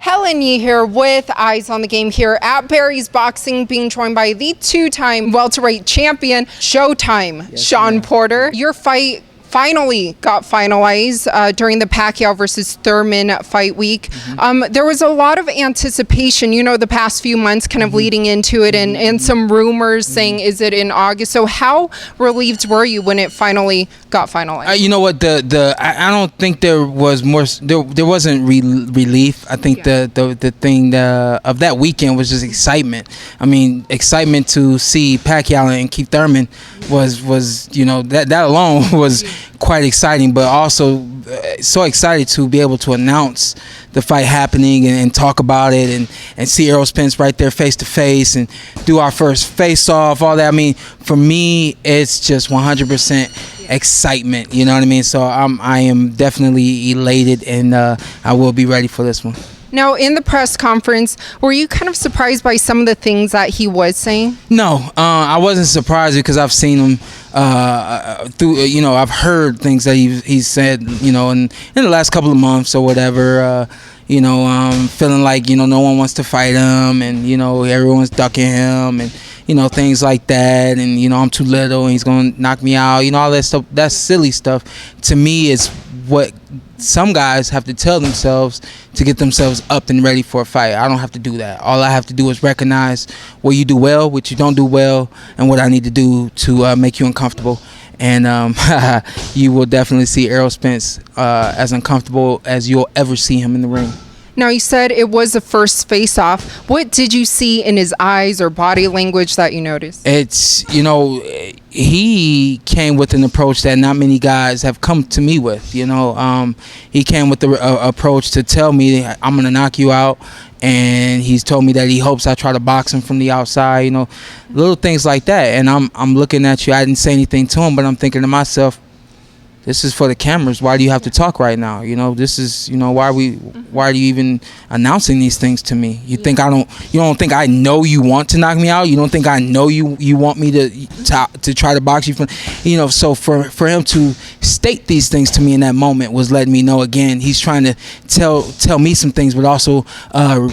Helen Yee here with Eyes on the Game here at Barry's Boxing, being joined by the two-time welterweight champion, Showtime, yes, Shawn Porter. Your fight finally got finalized during the Pacquiao versus Thurman fight week. There was a lot of anticipation, you know, the past few months kind of leading into it, and some rumors saying, is it in August? So how relieved were you when it finally got finalized? You know what, I don't think there was more, there wasn't relief. I think the thing of that weekend was just excitement. I mean, excitement to see Pacquiao and keep Thurman was you know, that alone was quite exciting, but also so excited to be able to announce the fight happening and talk about it and see Errol Spence right there face to face and do our first face off, all that. I mean, for me, it's just 100% excitement, you know what I mean? So I am definitely elated, and I will be ready for this one. Now, in the press conference, were you kind of surprised by some of the things that he was saying? No, I wasn't surprised because I've seen him through, you know, I've heard things that he's said, you know, in the last couple of months or whatever, you know, feeling like, you know, no one wants to fight him, and, you know, everyone's ducking him, and, you know, things like that, and, you know, I'm too little and he's going to knock me out, you know, all that stuff. That's silly stuff. To me, it's what some guys have to tell themselves to get themselves up and ready for a fight. I don't have to do that. All I have to do is recognize what you do well, what you don't do well, and what I need to do to make you uncomfortable. And you will definitely see Errol Spence as uncomfortable as you'll ever see him in the ring. Now, you said it was the first face-off. What did you see in his eyes or body language that you noticed? It's, you know, he came with an approach that not many guys have come to me with, you know. He came with the approach to tell me, I'm going to knock you out. And he's told me that he hopes I try to box him from the outside, you know, little things like that. And I'm looking at you. I didn't say anything to him, but I'm thinking to myself, this is for the cameras. Why do you have to talk right now? You know, this is, you know, why are you even announcing these things to me? You think you don't think I know you want to knock me out? You don't think I know you want me to try to box you from, you know? So for him to state these things to me in that moment was letting me know, again, he's trying to tell me some things, but also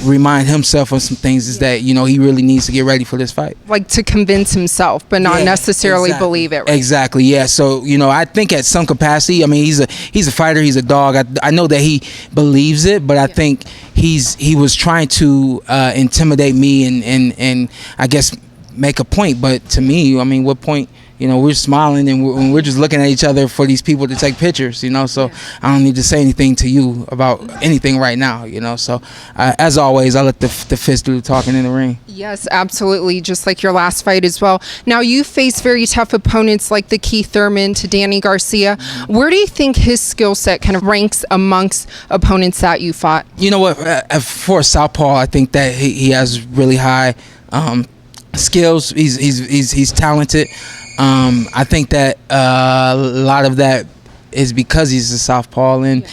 remind himself of some things, is that, you know, he really needs to get ready for this fight. Like to convince himself, but not necessarily believe it. Right? Exactly. Yeah. So, you know, I think at some capacity, I mean, he's a fighter, he's a dog. I know that he believes it, but I think he was trying to intimidate me and I guess make a point. But to me, I mean, what point? You know, we're smiling and we're just looking at each other for these people to take pictures, you know, so I don't need to say anything to you about anything right now, you know. So as always, I let the fist do the talking in the ring. Yes, absolutely, just like your last fight as well. Now, you face very tough opponents like the Keith Thurman to Danny Garcia. Where do you think his skill set kind of ranks amongst opponents that you fought? You know what, for a southpaw, I think that he has really high skills. He's talented. I think that a lot of that is because he's a southpaw, and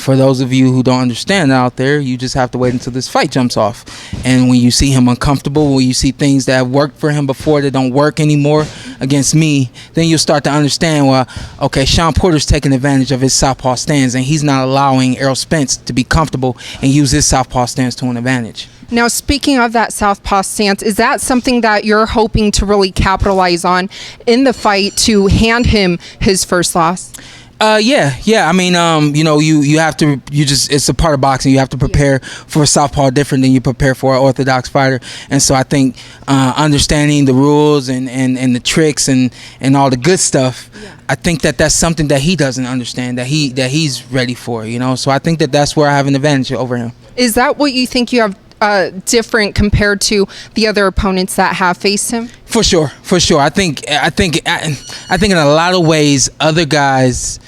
for those of you who don't understand out there, you just have to wait until this fight jumps off. And when you see him uncomfortable, when you see things that have worked for him before that don't work anymore against me, then you'll start to understand, well, okay, Shawn Porter's taking advantage of his southpaw stance, and he's not allowing Errol Spence to be comfortable and use his southpaw stance to an advantage. Now, speaking of that southpaw stance, is that something that you're hoping to really capitalize on in the fight to hand him his first loss? Yeah. I mean, you know, you have to, it's a part of boxing. You have to prepare for a southpaw different than you prepare for an orthodox fighter. And so I think understanding the rules and the tricks and all the good stuff, I think that's something that he doesn't understand, that he's ready for, you know. So I think that's where I have an advantage over him. Is that what you think you have different compared to the other opponents that have faced him? For sure. I think in a lot of ways, other guys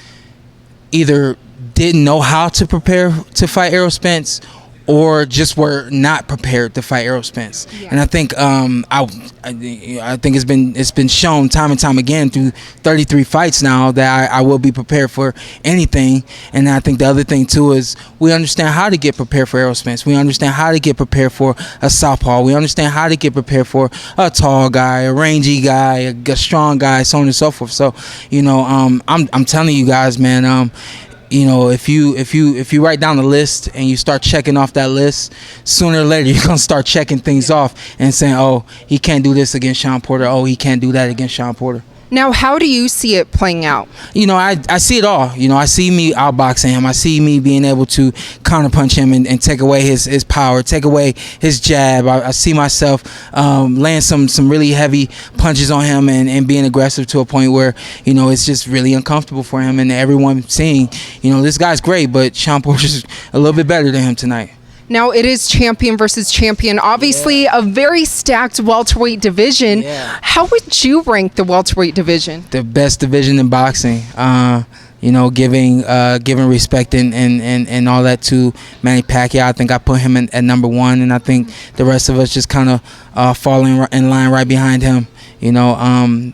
either didn't know how to prepare to fight Errol Spence, or just were not prepared to fight Errol Spence. And I think I think it's been shown time and time again through 33 fights now that I will be prepared for anything. And I think the other thing too is we understand how to get prepared for Errol Spence. We understand how to get prepared for a southpaw. We understand how to get prepared for a tall guy, a rangy guy, a strong guy, so on and so forth. So, you know, I'm telling you guys, man, you know, if you write down the list and you start checking off that list, sooner or later you're gonna start checking things off and saying, oh, he can't do this against Shawn Porter. Oh, he can't do that against Shawn Porter. Now, how do you see it playing out? You know, I see it all. You know, I see me outboxing him. I see me being able to counterpunch him and take away his power, take away his jab. I see myself laying some really heavy punches on him and being aggressive to a point where, you know, it's just really uncomfortable for him and everyone seeing, you know, this guy's great, but Shawn Porter's a little bit better than him tonight. Now, it is champion versus champion. Obviously, a very stacked welterweight division. Yeah. How would you rank the welterweight division? The best division in boxing. You know, giving respect and all that to Manny Pacquiao. I think I put him at number 1, and I think the rest of us just kind of falling in line right behind him. You know,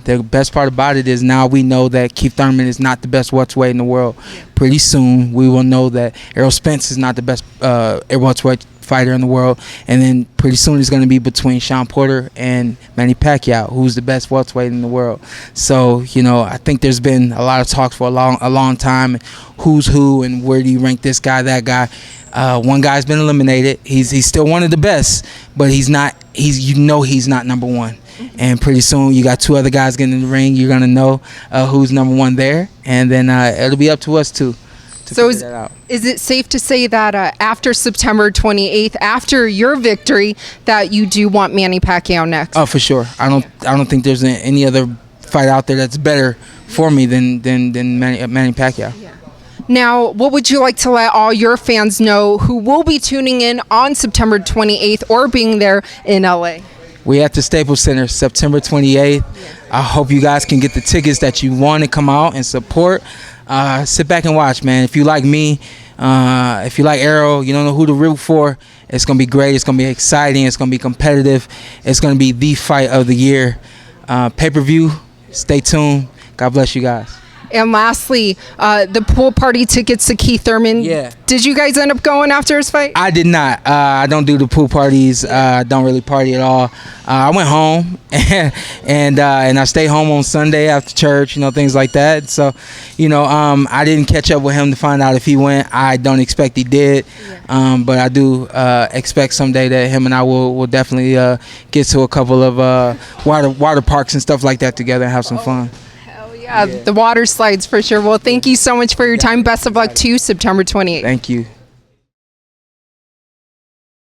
the best part about it is now we know that Keith Thurman is not the best welterweight in the world. Pretty soon we will know that Errol Spence is not the best welterweight fighter in the world, and then pretty soon it's going to be between Shawn Porter and Manny Pacquiao, who's the best welterweight in the world. So, you know, I think there's been a lot of talks for a long time, who's who and where do you rank this guy, that guy. One guy's been eliminated. He's still one of the best, but he's not number 1. And pretty soon you got 2 other guys getting in the ring. You're gonna know who's number 1 there, and then it'll be up to us to figure that out. Is it safe to say that after September 28th, after your victory, that you do want Manny Pacquiao next? Oh, for sure. I don't think there's any other fight out there that's better for me than Manny Pacquiao. Yeah. Now, what would you like to let all your fans know who will be tuning in on September 28th or being there in LA? We at the Staples Center, September 28th. I hope you guys can get the tickets that you want to come out and support. Sit back and watch, man. If you like me, if you like Errol, you don't know who to root for, it's going to be great. It's going to be exciting. It's going to be competitive. It's going to be the fight of the year. Pay-per-view, stay tuned. God bless you guys. And lastly, the pool party tickets to Keith Thurman. Yeah. Did you guys end up going after his fight? I did not. I don't do the pool parties. I don't really party at all. I went home and I stayed home on Sunday after church, you know, things like that. So, you know, I didn't catch up with him to find out if he went. I don't expect he did. Yeah. But I do expect someday that him and I will definitely get to a couple of water parks and stuff like that together and have some fun. The water slides for sure. Well, thank you so much for your time. Best of luck to you, September 28th. Thank you.